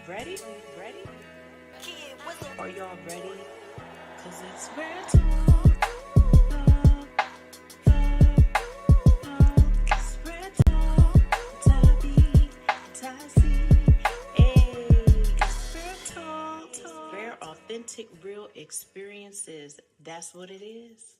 Ready? Ready? Are y'all ready? Cause it's red talk. It's red talk. Tabby, Tassie. Hey, it's red talk. Rare, authentic, real experiences. That's what it is.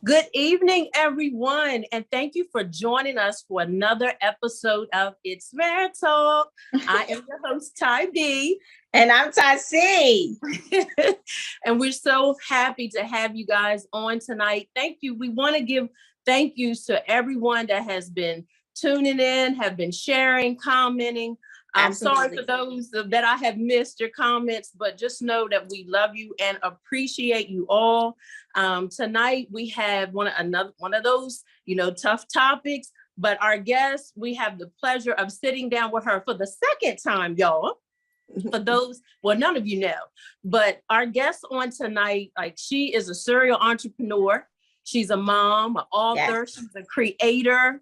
Good evening, everyone, and thank you for joining us for another episode of It's Rare Talk. I am your host, Ty B. And I'm Tassie. And we're so happy to have you guys on tonight. Thank you. We want to give thank yous to everyone that has been tuning in, have been sharing, commenting. I'm sorry for those that I have missed your comments, but just know that we love you and appreciate you all. Tonight we have one of those, tough topics. But our guest, we have the pleasure of sitting down with her for the second time, y'all. For those, well, none of you know, but our guest on tonight, like, she is a serial entrepreneur. She's a mom, an author. Yes. She's a creator.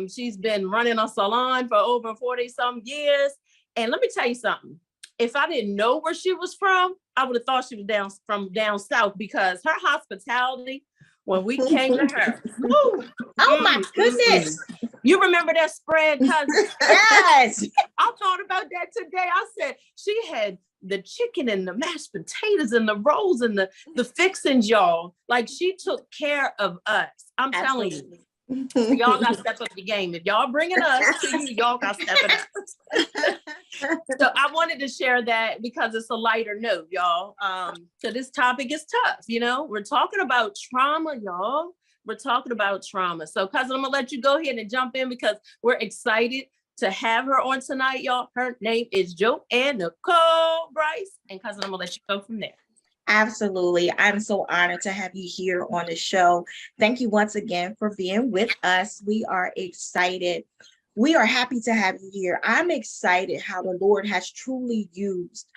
She's been running a salon for over 40 some years. And let me tell you something. If I didn't know where she was from, I would have thought she was down south, because her hospitality, when we came to her, woo, oh my goodness. You remember that spread, cousin? Yes. I thought about that today. I said she had the chicken and the mashed potatoes and the rolls and the fixings, y'all. Like, she took care of us. I'm telling you. Y'all got to step up the game. If y'all bringing us to you, y'all got to step it up. So I wanted to share that because it's a lighter note, y'all. So this topic is tough. We're talking about trauma, y'all. We're talking about trauma. So, cousin, I'm going to let you go ahead and jump in, because we're excited to have her on tonight, y'all. Her name is Joanne Nicole Bryce. And, cousin, I'm going to let you go from there. Absolutely. I'm so honored to have you here on the show. Thank you once again for being with us. We are excited. We are happy to have you here. I'm excited how the Lord has truly used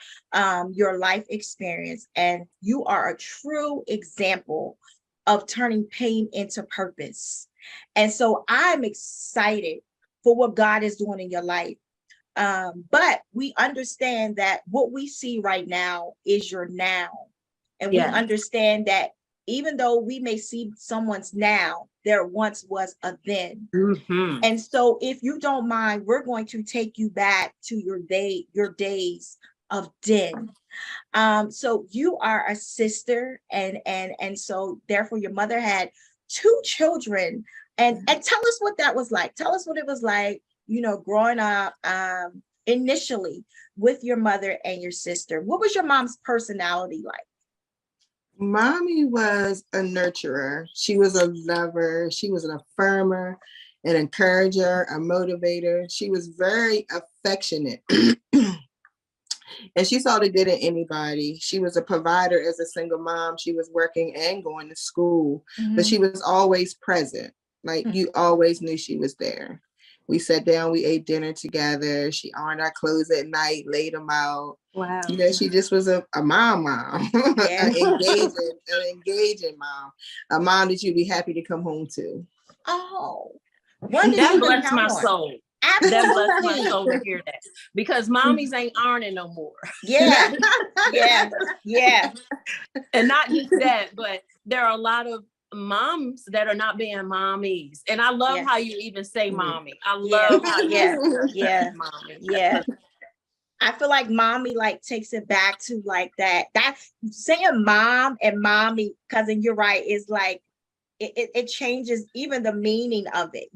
your life experience, and you are a true example of turning pain into purpose. And so I'm excited for what God is doing in your life. But we understand that what we see right now is your now. And we understand that even though we may see someone's now, there once was a then. Mm-hmm. And so if you don't mind, we're going to take you back to your days of then. So you are a sister, and so therefore your mother had 2 children. And tell us what that was like. Tell us what it was like, growing up initially with your mother and your sister. What was your mom's personality like? Mommy was a nurturer. She was a lover. She was an affirmer, an encourager, a motivator. She was very affectionate. And she saw the good in anybody. She was a provider as a single mom. She was working and going to school, but she was always present. Like, you always knew she was there. We sat down, we ate dinner together. She ironed our clothes at night, laid them out. Wow. She just was a mom, yeah. an engaging mom, a mom that you'd be happy to come home to. Oh, that blessed my soul. Absolutely. That blessed my soul to hear that, because mommies ain't ironing no more. Yeah, yeah. And not just that, but there are a lot of moms that are not being mommies. And I love how you even say mommy. I love how you say mommy. Yeah. I feel like mommy takes it back to that saying mom and mommy, cousin, you're right, is like it changes even the meaning of it.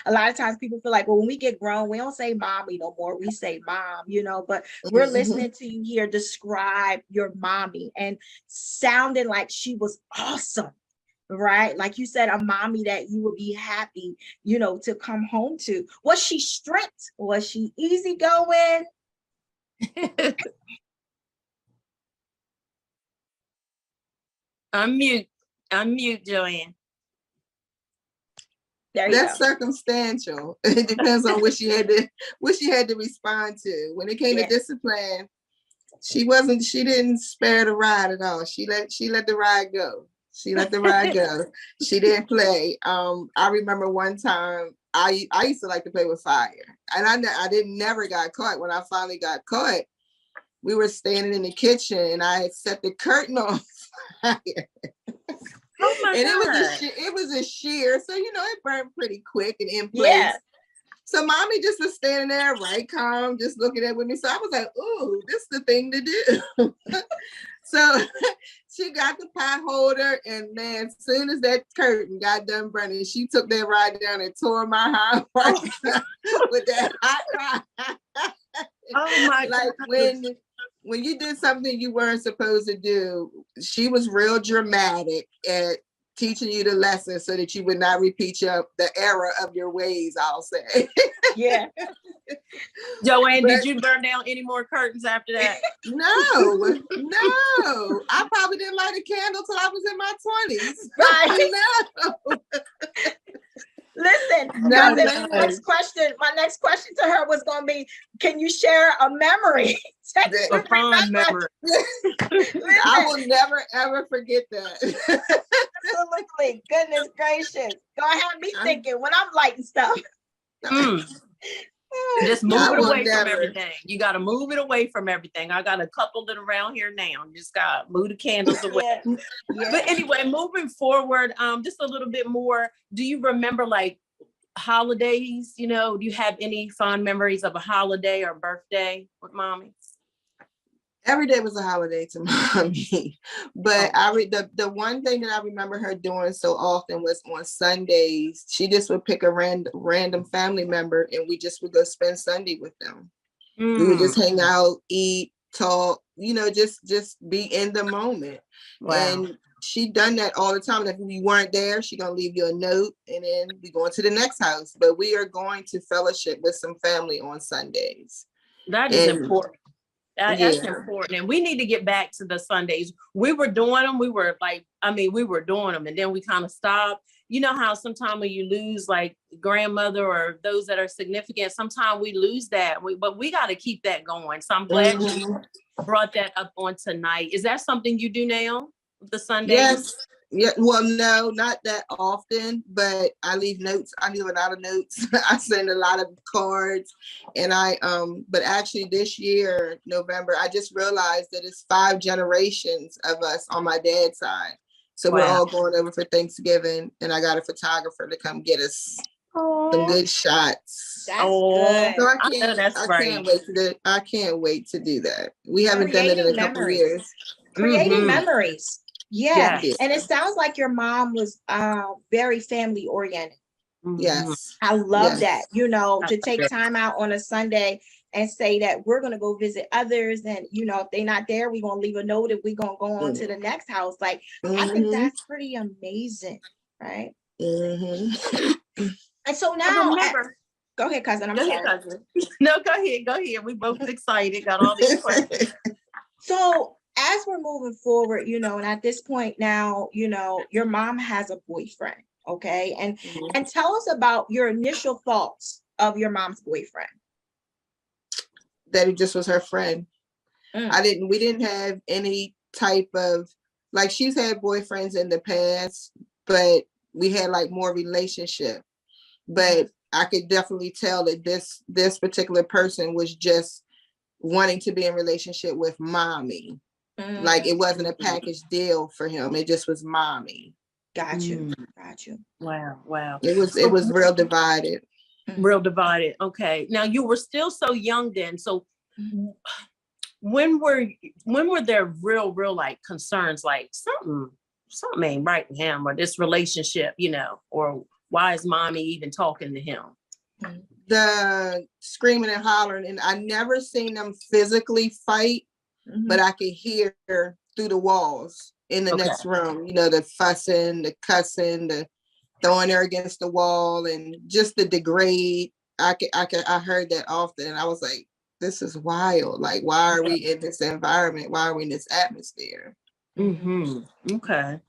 A lot of times people feel like, well, when we get grown, we don't say mommy no more, we say mom, but we're listening to you here describe your mommy and sounding like she was awesome, right? Like you said, a mommy that you would be happy, to come home to. Was she strict? Was she easygoing? Unmute, Joanne. That's circumstantial. It depends on what she had to respond to. When it came to discipline, she didn't spare the ride at all. She let the ride go. She let the ride go. She didn't play. I remember one time I used to like to play with fire, and I didn't never got caught. When I finally got caught, we were standing in the kitchen, and I had set the curtain on fire. Oh my And God. it was a sheer, so it burned pretty quick and in place. Yeah. So mommy just was standing there, right calm, just looking at with me. So I was like, "Ooh, this is the thing to do." So she got the pot holder, and man, as soon as that curtain got done burning, she took that ride down and tore my high with that hot rod. Oh my Like God. when you did something you weren't supposed to do, she was real dramatic at teaching you the lesson so that you would not repeat the error of your ways, I'll say. Yeah. Joanne, But- did you burn down any more curtains after that? No. I probably didn't light a candle till I was in my 20s. Right. No. Listen, No, cousin, no. my next question to her was going to be, can you share a memory? A fond memory. I will never ever forget that. Absolutely. Goodness gracious. Don't have me thinking when I'm lighting stuff. Mm. Just move I it will away from never. everything. You got to move it away from everything. I got a couple that around here now. You just got to move the candles away. Yeah. Yeah. But anyway, moving forward, just a little bit more. Do you remember like holidays? Do you have any fond memories of a holiday or birthday with mommy? Every day was a holiday to mommy, but the one thing that I remember her doing so often was on Sundays. She just would pick a random family member, and we just would go spend Sunday with them. We would just hang out, eat, talk, just be in the moment. Wow. And she done that all the time. If we weren't there, she gonna leave you a note, and then we going to the next house. But we are going to fellowship with some family on Sundays. That is important. That's Yeah. important. And we need to get back to the Sundays. We were doing them. We were doing them, and then we kind of stopped. You know how sometimes when you lose like grandmother or those that are significant, sometimes we lose that. But we got to keep that going. So I'm glad you brought that up on tonight. Is that something you do now, the Sundays? Yes. Yeah. Well, no, not that often, but I leave notes. I leave a lot of notes. I send a lot of cards, and but actually this year, November, I just realized that it's 5 generations of us on my dad's side. So we're all going over for Thanksgiving, and I got a photographer to come get us some good shots. That's good. So I can't wait to do that. We haven't done it in a couple of years. Creating memories. Yeah. Yes. And it sounds like your mom was very family oriented. Yes. I love that, to take time out on a Sunday and say that we're going to go visit others. And, if they're not there, we're going to leave a note if we're going to go on to the next house. Like, I think that's pretty amazing. Right. And so now, go ahead, cousin. I'm sorry. Cousin. No, go ahead. We both excited. Got all these questions. So as we're moving forward, and at this point now, your mom has a boyfriend. Okay. And tell us about your initial thoughts of your mom's boyfriend. That it just was her friend. We didn't have any type of, like, she's had boyfriends in the past, but we had like more relationship. But I could definitely tell that this particular person was just wanting to be in relationship with mommy. Like, it wasn't a package deal for him. It just was mommy. Got you. Wow. It was real divided. Real divided. Okay. Now you were still so young then. So when were there real like concerns, like something ain't right with him or this relationship, or why is mommy even talking to him? The screaming and hollering, and I never seen them physically fight, but I could hear through the walls in the next room, the fussing, the cussing, the throwing her against the wall, and just the degrade. I heard that often, and I was like, this is wild. Like, why are we in this environment? Why are we in this atmosphere? Okay.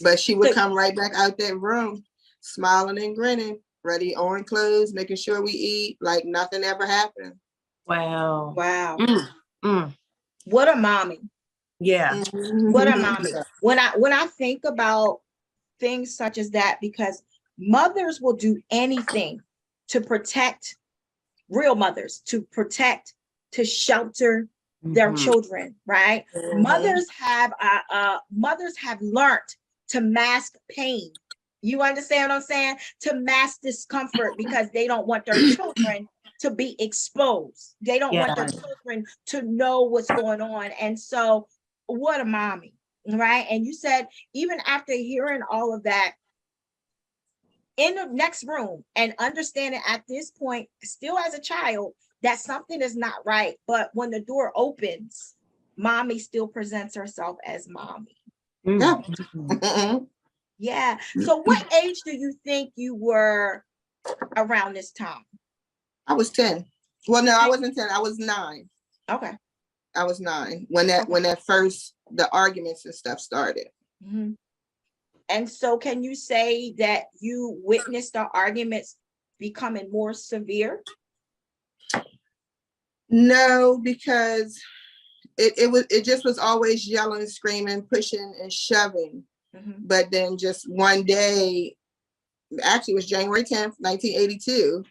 But she would come right back out that room, smiling and grinning, ready on clothes, making sure we eat like nothing ever happened. Wow. What a mommy. Yeah. What a mommy. When I think about things such as that, because mothers will do anything to protect, real mothers, to protect, to shelter their Mhm. children, right? Mothers have learned to mask pain. You understand what I'm saying? To mask discomfort because they don't want their children to be exposed. They don't want their Yeah. children to know what's going on. And so, what a mommy, right? And you said, even after hearing all of that, in the next room and understanding at this point, still as a child, that something is not right. But when the door opens, mommy still presents herself as mommy. Yeah. Mhm. Yeah. So what age do you think you were around this time? I was 10. Well, no, I wasn't 10. I was 9. Okay. I was 9 when that first the arguments and stuff started. Mhm. And so can you say that you witnessed the arguments becoming more severe? No, because it just was always yelling, screaming, pushing, and shoving. Mhm. But then just one day, actually it was January 10th, 1982,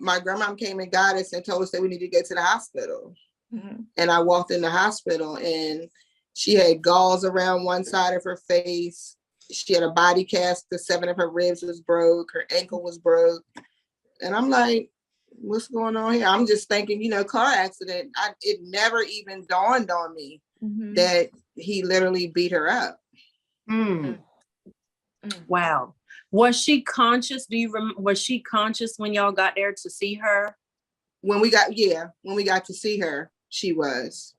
my grandma came and got us and told us that we needed to go to the hospital. Mhm. And I walked in the hospital and she had galls around one side of her face. She had a body cast, 7 of her ribs was broke, her ankle was broke. And I'm like, what's going on here? I'm just thinking, car accident. It never even dawned on me Mhm. that he literally beat her up. Mm. Mm. Wow. Was she conscious? Was she conscious when y'all got there to see her? When we got to see her, she was.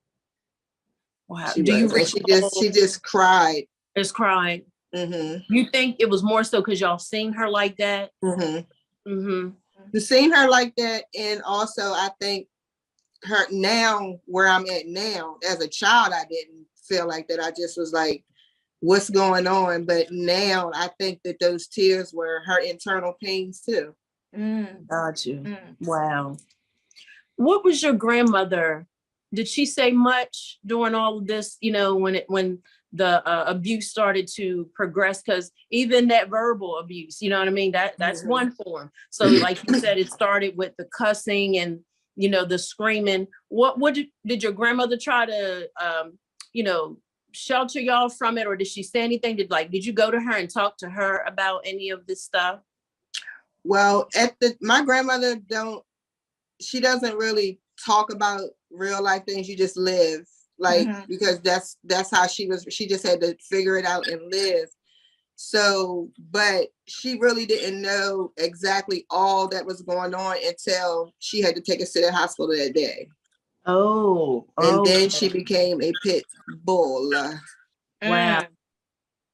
Wow. She Do you was. And she just cried. Just cried. Mm-hmm. You think it was more so because y'all seen her like that? Mm-hmm. Mm-hmm. To seeing her like that, and also I think her now where I'm at now, as a child, I didn't feel like that. I just was like, what's going on? But now I think that those tears were her internal pains too. Got you. Mm. Wow. What was your grandmother? Did she say much during all of this? When the abuse started to progress, because even that verbal abuse, you know what I mean? That's Mhm. one form. So, like you said, it started with the cussing and the screaming. What did your grandmother try to shelter y'all from it, or did she say anything? Did you go to her and talk to her about any of this stuff? Well, my grandmother she doesn't really talk about real life things. You just live, like, because that's how she was. She just had to figure it out and live. So, but she really didn't know exactly all that was going on until she had to take us to the hospital that day. Oh, and then she became a pit bull. Wow.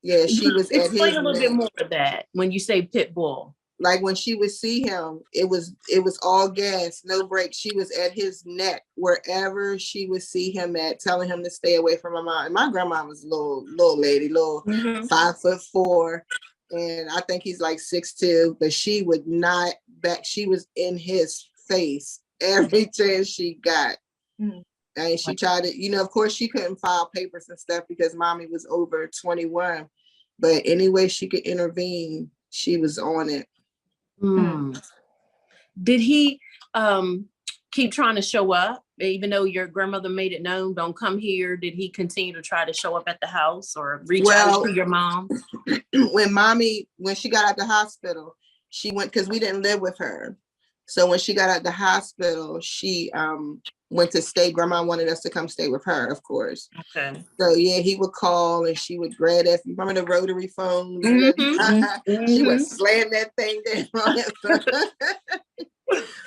Yeah, she was at his Explain a little bit neck. more of that when you say pit bull. Like when she would see him, it was all gas, no brakes. She was at his neck wherever she would see him at, telling him to stay away from my mom. And my grandma was a little lady, 5'4", and I think he's like 6'2", but she would not back. She was in his face every chance she got. And she tried to, of course she couldn't file papers and stuff because mommy was over 21. But any way she could intervene, she was on it. Did he keep trying to show up, even though your grandmother made it known, don't come here? Did he continue to try to show up at the house or reach out to your mom? When she got out the hospital, she went, because we didn't live with her. So when she got out the hospital, she went to stay. Grandma wanted us to come stay with her, of course. Okay. So yeah, he would call and she would grab that. You remember the rotary phone? She would slam that thing down.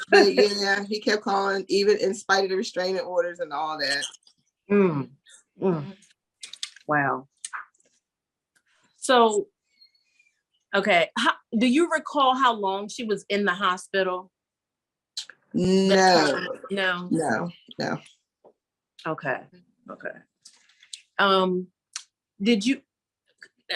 But yeah, he kept calling, even in spite of the restraining orders and all that. Wow. So, okay. Do you recall how long she was in the hospital? No. Okay. Did you,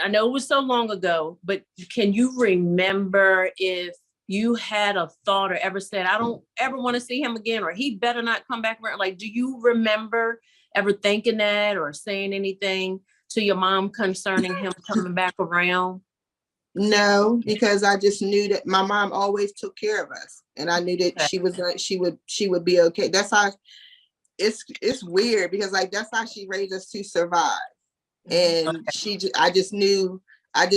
I know it was so long ago, but can you remember if you had a thought or ever said, I don't ever want to see him again, or he better not come back around? Like, do you remember ever thinking that or saying anything to your mom concerning him coming back around? No, because I just knew that my mom always took care of us, and I knew that Okay. she would be okay. That's how it's weird, because like that's how she raised us to survive. And I just knew,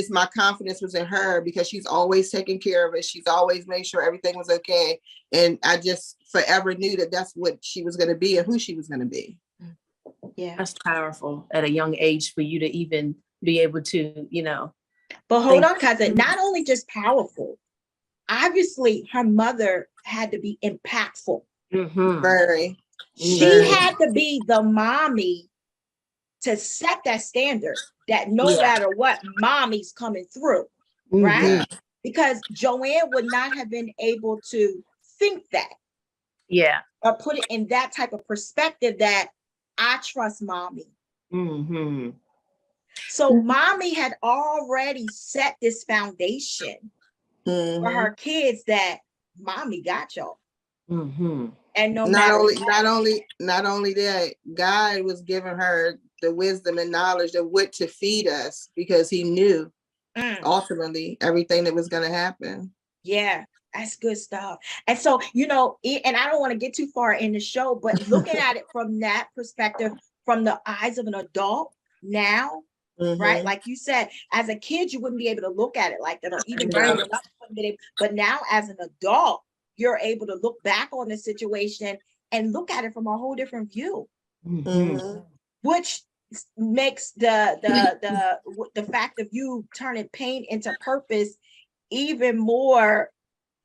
my confidence was in her, because she's always taking care of us. She's always made sure everything was okay. And I just forever knew that that's what she was going to be and who she was going to be. Yeah. That's powerful at a young age for you to even be able to, you know. But hold on, cousin, not only just powerful, obviously her mother had to be impactful. Very. She had to be the mommy to set that standard that no matter what, mommy's coming through, right? Because Joanne would not have been able to think that. Yeah. Or put it in that type of perspective that I trust mommy. So mommy had already set this foundation for her kids that mommy got y'all. And not only that, God was giving her the wisdom and knowledge of what to feed us, because he knew ultimately everything that was going to happen. Yeah, that's good stuff. And so, you know, and I don't want to get too far in the show, but looking at it from that perspective, from the eyes of an adult now, right? Like you said, as a kid, you wouldn't be able to look at it like that, or even growing up, but now as an adult, you're able to look back on the situation and look at it from a whole different view, which makes the fact of you turning pain into purpose even more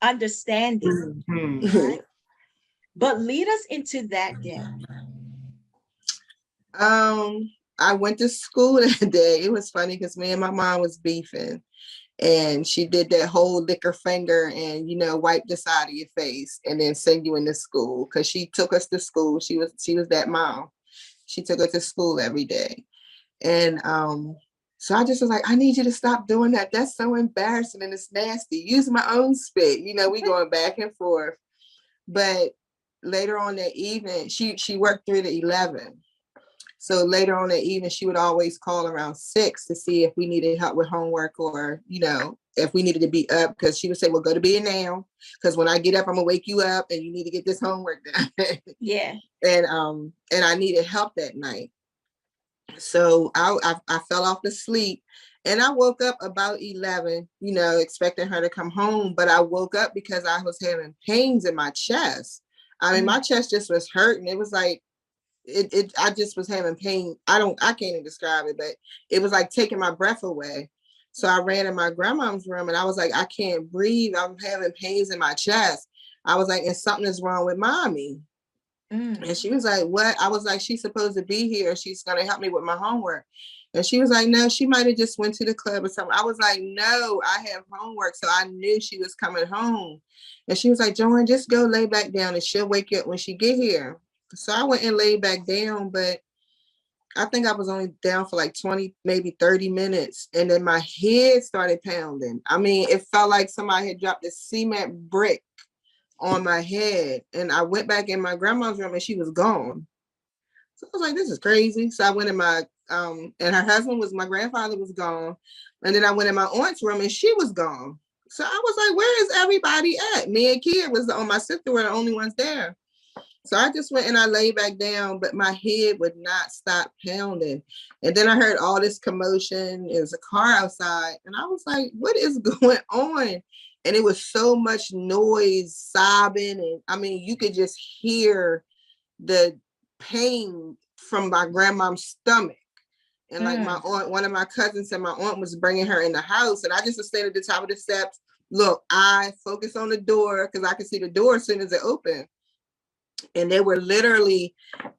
understanding. Right? But lead us into that day. I went to school that day. It was funny because me and my mom was beefing, and she did that whole lick her finger and, you know, wipe the side of your face and then send you into school, because she took us to school. She was that mom. She took us to school every day. And so I just was like, I need you to stop doing that. That's so embarrassing and it's nasty. Use my own spit. You know, we going back and forth. But later on that evening, she worked 3 to 11. So later on that evening, she would always call around 6 to see if we needed help with homework, or, you know, if we needed to be up, because she would say, well, go to bed now, because when I get up, I'm gonna wake you up and you need to get this homework done. And I needed help that night. So I fell off to sleep, and I woke up about 11, you know, expecting her to come home. But I woke up because I was having pains in my chest. I mean, my chest just was hurting. It was like, I just was having pain. I can't even describe it, but it was like taking my breath away. So I ran in my grandma's room and I was like, I can't breathe. I'm having pains in my chest. I was like, and something is wrong with mommy. And she was like, what? I was like, she's supposed to be here. She's going to help me with my homework. And she was like, no, she might have just went to the club or something. I was like, no, I have homework. So I knew she was coming home. And she was like, Joanne, just go lay back down and she'll wake you up when she get here. So I went and laid back down, but I think I was only down for like 20, maybe 30 minutes. And then my head started pounding. I mean, it felt like somebody had dropped a cement brick on my head. And I went back in my grandma's room and she was gone. So I was like, this is crazy. So I went in my, and her husband my grandfather was gone. And then I went in my aunt's room and she was gone. So I was like, where is everybody at? Me and Kia my sister were the only ones there. So I just went and I lay back down, but my head would not stop pounding. And then I heard all this commotion. There was a car outside. And I was like, what is going on? And it was so much noise, sobbing. And I mean, you could just hear the pain from my grandma's stomach. And like my aunt, one of my cousins said my aunt was bringing her in the house. And I just was standing at the top of the steps. Look, I focused on the door because I could see the door as soon as it opened. And they were literally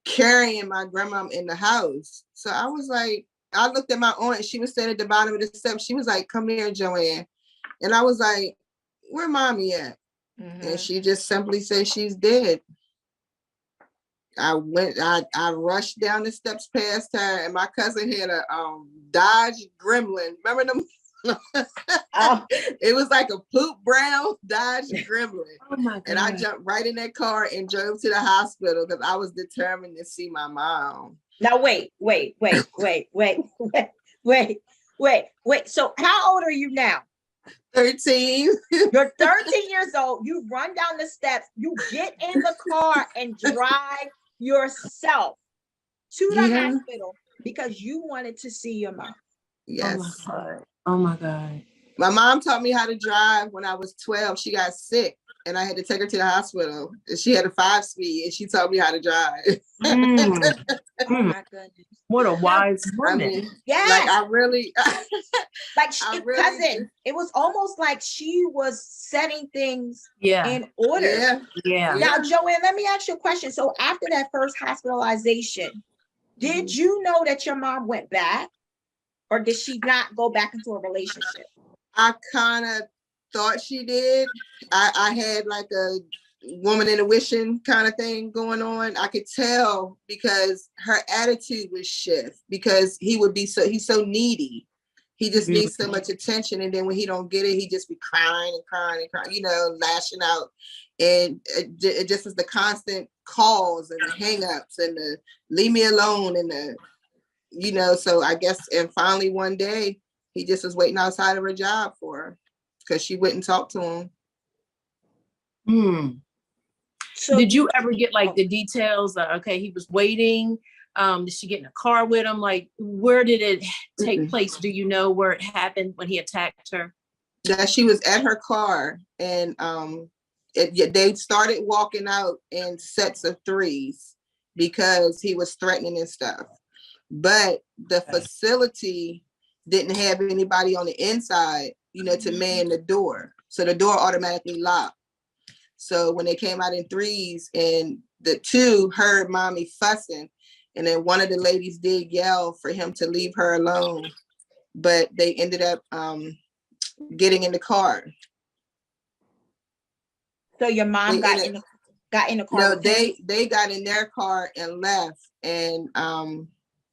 carrying my grandma in the house. So I was like, I looked at my aunt, she was standing at the bottom of the steps. She was like, come here, Joanne. And I was like, where mommy at? And she just simply said she's dead. I rushed down the steps past her, and my cousin had a Dodge Gremlin. Remember them? It was like a poop brown Dodge Gremlin. Oh my God. And I jumped right in that car and drove to the hospital because I was determined to see my mom. Now, wait. So how old are you now? 13. You're 13 years old. You run down the steps. You get in the car and drive yourself to the Yeah. hospital because you wanted to see your mom. Yes. Oh my God. Oh my God. My mom taught me how to drive when I was 12. She got sick and I had to take her to the hospital. And she had a 5-speed and she taught me how to drive. Mm, Oh my goodness. what a wise I woman. mean, Yes. like I really, Like I really cousin, it was almost like she was setting things Yeah. in order. yeah. Yeah. Now, Joanne, let me ask you a question. So after that first hospitalization, did Mhm. you know that your mom went back, or did she not go back into a relationship? I kind of thought she did. I had like a woman in a wishing kind of thing going on. I could tell because her attitude would shift because he's so needy. He just needs so much attention. And then when he don't get it, he just be crying and crying and crying, lashing out. And it just was the constant calls and the hang-ups and the leave me alone and so I guess, and finally one day he just was waiting outside of her job for her because she wouldn't talk to him. Hmm. So Did you ever get like the details? Okay, he was waiting. Did she get in a car with him? Like, where did it take place? Do you know where it happened when he attacked her? That she was at her car and they started walking out in sets of 3s because he was threatening and stuff. But the facility didn't have anybody on the inside, to man the door. So the door automatically locked. So when they came out in 3s and the 2 heard mommy fussing, and then one of the ladies did yell for him to leave her alone, but they ended up getting in the car. So your mom got in the car? No, they got in their car and left, and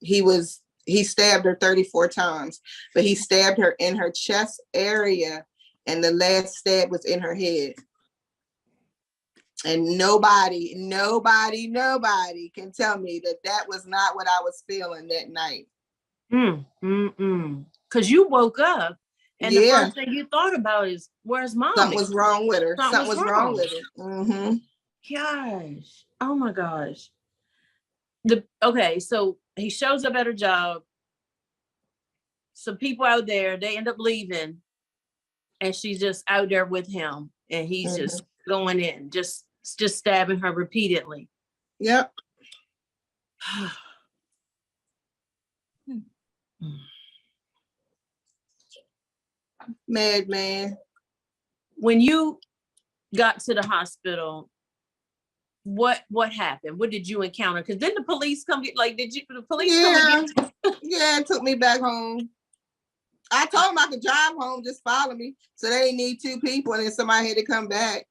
he stabbed her 34 times, but he stabbed her in her chest area, and the last stab was in her head. And nobody can tell me that was not what I was feeling that night. Because you woke up and the Yeah. first thing you thought about is, where's mommy? Something was wrong with her. Something was wrong with her. Mm-hmm. Gosh. Oh my gosh. Okay, so he shows up at her job. Some people out there, they end up leaving, and she's just out there with him, and he's just going in, just stabbing her repeatedly. Yep. Madman. When you got to the hospital, what happened? What did you encounter? Because then the police come get, like, did you, the police come get you? Yeah, it took me back home. I told them I could drive home, just follow me. So they didn't need 2 people, and then somebody had to come back.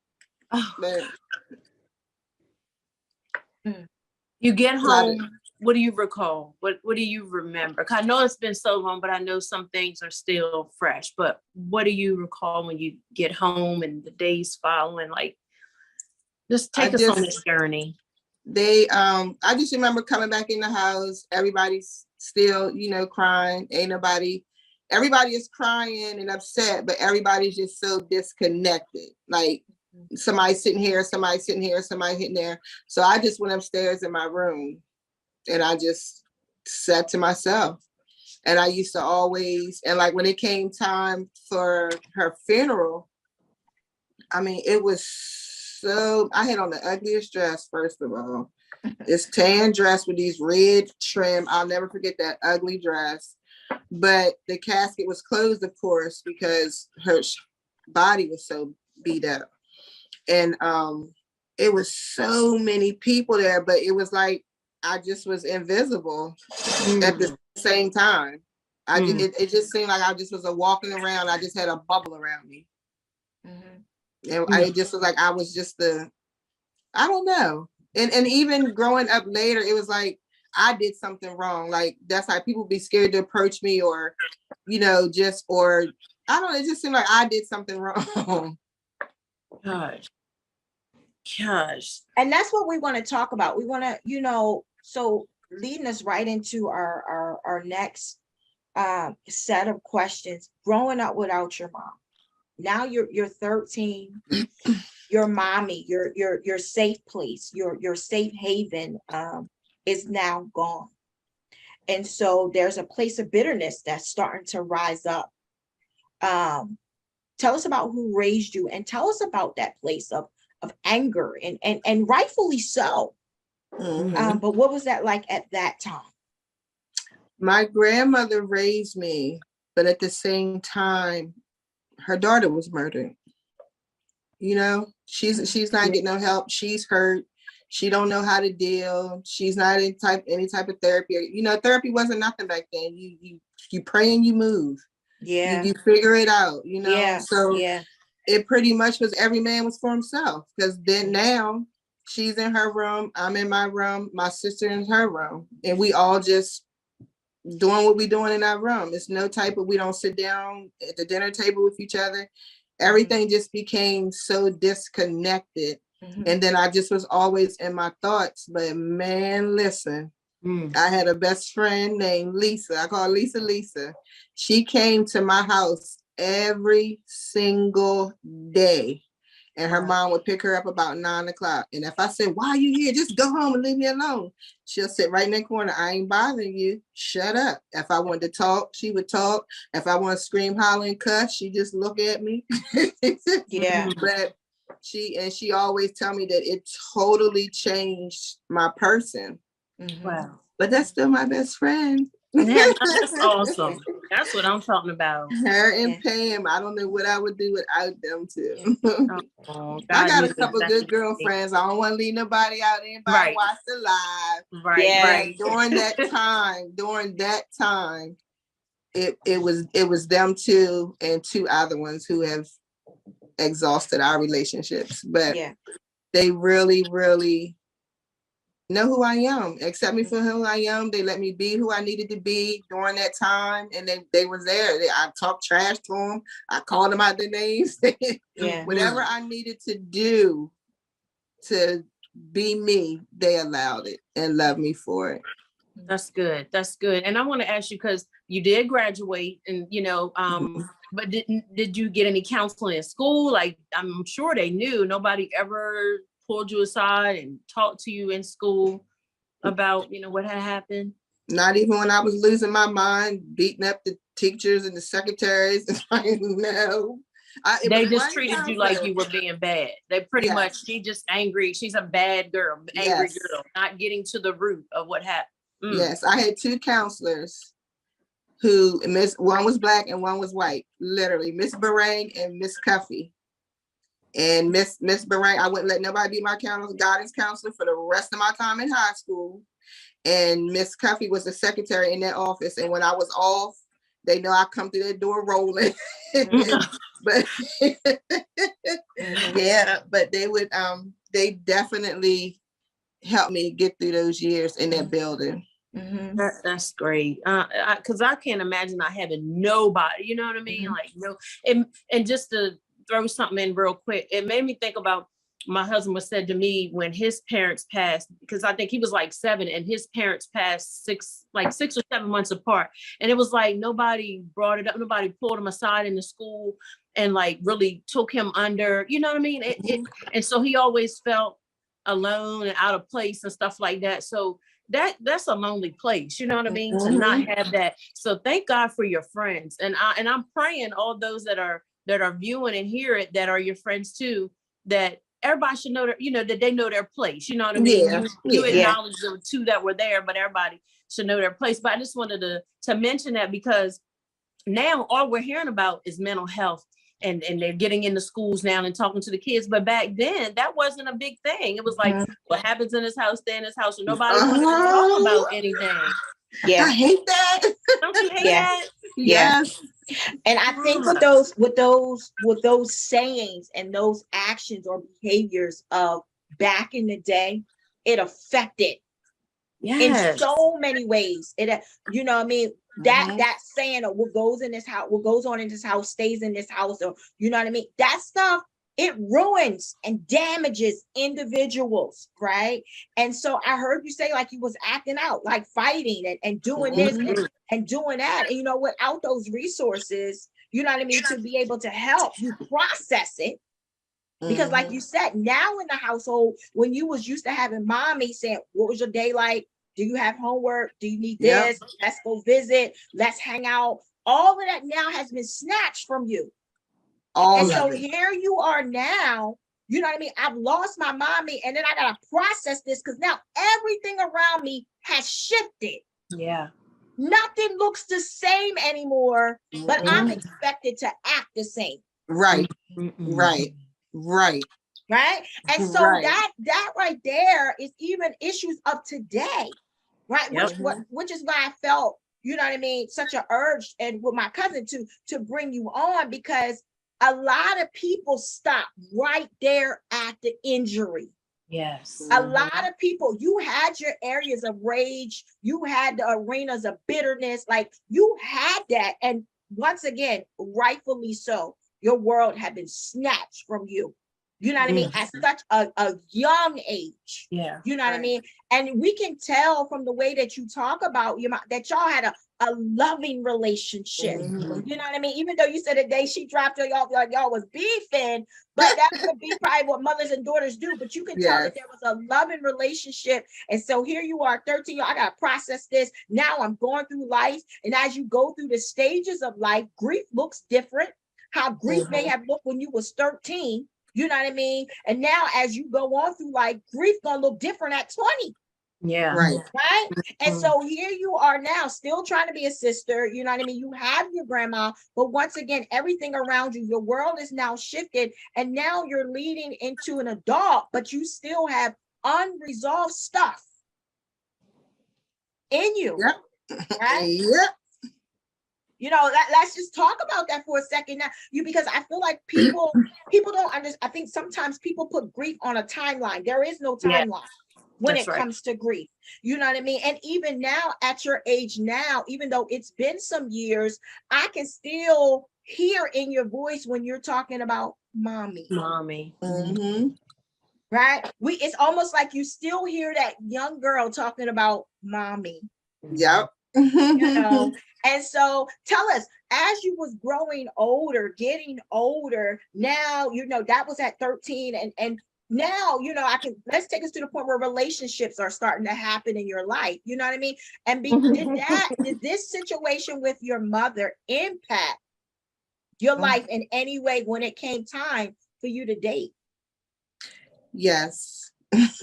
Oh. But you get home, what do you recall? What do you remember? I know it's been so long, but I know some things are still fresh. But what do you recall when you get home and the days following? Like, just take us on this journey. I just remember coming back in the house. Everybody's still, crying. Everybody is crying and upset, but everybody's just so disconnected. Like, somebody sitting here, somebody sitting here, somebody hitting there. So I just went upstairs in my room and I just sat to myself. And I used to always, and like when it came time for her funeral, I mean, it was so, I had on the ugliest dress, first of all. This tan dress with these red trim. I'll never forget that ugly dress. But the casket was closed, of course, because her body was so beat up. And it was so many people there, but it was like I just was invisible at the same time. It just seemed like I just was walking around. I just had a bubble around me. And it just was like I was just I don't know. And even growing up later, it was like I did something wrong. Like that's how people be scared to approach me, or or I don't know, it just seemed like I did something wrong. Gosh. And that's what we want to talk about. We want to, so leading us right into our next set of questions. Growing up without your mom. Now you're 13. Your mommy, your safe place, your safe haven is now gone. And so there's a place of bitterness that's starting to rise up. Tell us about who raised you, and tell us about that place of anger and rightfully so. But what was that like at that time? My grandmother raised me, but at the same time, her daughter was murdered. You know, she's not getting no help. She's hurt. She don't know how to deal. She's not in any type of therapy. You know, therapy wasn't nothing back then. You pray and you move. Yeah. You figure it out, you know. Yeah. So yeah. it pretty much was every man was for himself. Because then now she's in her room, I'm in my room, my sister in her room, and we all just doing what we doing in our room. It's no type of, we don't sit down at the dinner table with each other. Everything just became so disconnected. And then I just was always in my thoughts. But man, listen, I had a best friend named Lisa. I call Lisa Lisa. She came to my house every single day. And her mom would pick her up about 9 o'clock. And if I said, why are you here? Just go home and leave me alone. She'll sit right in that corner. I ain't bothering you. Shut up. If I wanted to talk, she would talk. If I want to scream, holler, and cuss, she just look at me. Yeah. But she always tell me that it totally changed my person. Wow. But that's still my best friend. Yeah, that's awesome. That's what I'm talking about. Her and Pam, I don't know what I would do without them too. Oh, I got a God, couple good girlfriends. I don't want to leave nobody out. Anybody watch the live. Right, Yeah. right. During that time, it was them two and two other ones who have exhausted our relationships. But they really, really know who I am, accept me for who I am. They let me be who I needed to be during that time. And they was there. I talked trash to them. I called them out their names. Whatever I needed to do to be me, they allowed it and loved me for it. That's good. That's good. And I want to ask you, because you did graduate and, you know, but did you get any counseling in school? Like, I'm sure they knew. Nobody ever pulled you aside and talked to you in school about, you know, what had happened? Not even when I was losing my mind, beating up the teachers and the secretaries. No. They just treated you like you were being bad. They pretty much, she just angry. She's a bad girl, angry girl, not getting to the root of what happened. Yes, I had two counselors who, one was Black and one was white, literally, Miss Barang and Miss Cuffy. And Miss Barang, I wouldn't let nobody be my guidance counselor for the rest of my time in high school. And Miss Cuffy was the secretary in that office. And when I was off, they know I come through that door rolling. But but they would they definitely helped me get through those years in that building. That's great. Because I can't imagine not having nobody, you know what I mean? Like, no, and just to throw something in real quick, it made me think about my husband was said to me when his parents passed, because I think he was like 7 and his parents passed 6 or 7 months apart. And it was like, nobody brought it up. Nobody pulled him aside in the school and like really took him under, you know what I mean? And so he always felt alone and out of place and stuff like that. So that's a lonely place, you know what I mean? To not have that. So thank God for your friends. And I'm praying all those that are viewing and hear it, that are your friends too, that everybody should know that, you know, that they know their place. You know what I mean? You acknowledge the 2 that were there, but everybody should know their place. But I just wanted to mention that, because now all we're hearing about is mental health, and they're getting into schools now and talking to the kids. But back then, that wasn't a big thing. It was like, what happens in this house, stay in this house. And nobody wanted to talk about anything. I hate that. Don't you hate that? Yes. And I think with those sayings and those actions or behaviors of back in the day, it affected in so many ways. It, you know what I mean? That saying of what goes on in this house stays in this house, or you know what I mean? That stuff it ruins and damages individuals, right? And so I heard you say like you was acting out, like fighting and doing this and doing that. And you know, without those resources, you know what I mean, to be able to help you process it. Because like you said, now in the household, when you was used to having mommy saying, what was your day like? Do you have homework? Do you need this? Let's go visit. Let's hang out. All of that now has been snatched from you. And so here you are now, you know what I mean? I've lost my mommy and then I got to process this because now everything around me has shifted. Yeah. Nothing looks the same anymore, but I'm expected to act the same. Right. Right. And so that right there is even issues of today, right? Which is why I felt, you know what I mean, such an urge and with my cousin to bring you on, because a lot of people stop right there at the injury. Yes. A lot of people, you had your areas of rage, you had the arenas of bitterness, like you had that. And once again, rightfully so, your world had been snatched from you. You know what I mean? At such a young age. Yeah. You know what I mean? And we can tell from the way that you talk about your mom that y'all had a loving relationship. You know what I mean? Even though you said the day she dropped y'all was beefing, but that could be probably what mothers and daughters do. But you can tell that there was a loving relationship. And so here you are, 13, I got to process this. Now I'm going through life. And as you go through the stages of life, grief looks different. How grief may have looked when you was 13. You know what I mean? And now as you go on through life, grief gonna look different at 20. Yeah. Right. And so here you are now still trying to be a sister. You know what I mean? You have your grandma, but once again, everything around you, your world is now shifted. And now you're leading into an adult, but you still have unresolved stuff in you. Right? You know, let's just talk about that for a second now. Because I feel like people don't understand. I think sometimes people put grief on a timeline. There is no timeline when it comes to grief. You know what I mean? And even now, at your age now, even though it's been some years, I can still hear in your voice when you're talking about mommy. Right? It's almost like you still hear that young girl talking about mommy. You know. And so tell us, as you was growing older, getting older, now, you know, that was at 13 and now, you know, let's take us to the point where relationships are starting to happen in your life. You know what I mean? And did this situation with your mother impact your life in any way when it came time for you to date? Yes. Because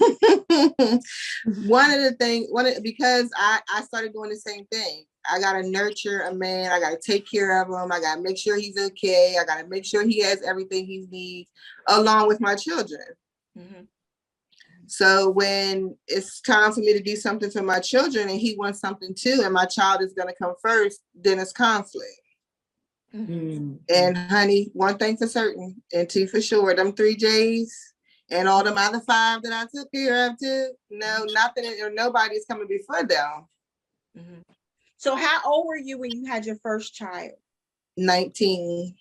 I started doing the same thing. I got to nurture a man. I got to take care of him. I got to make sure he's okay. I got to make sure he has everything he needs along with my children. So when it's time for me to do something for my children and he wants something too, and my child is going to come first, then it's conflict. And honey, one thing for certain and two for sure, them 3 J's and all them other 5 that I took care of too, no, nothing or nobody's coming before them. So how old were you when you had your first child? 19.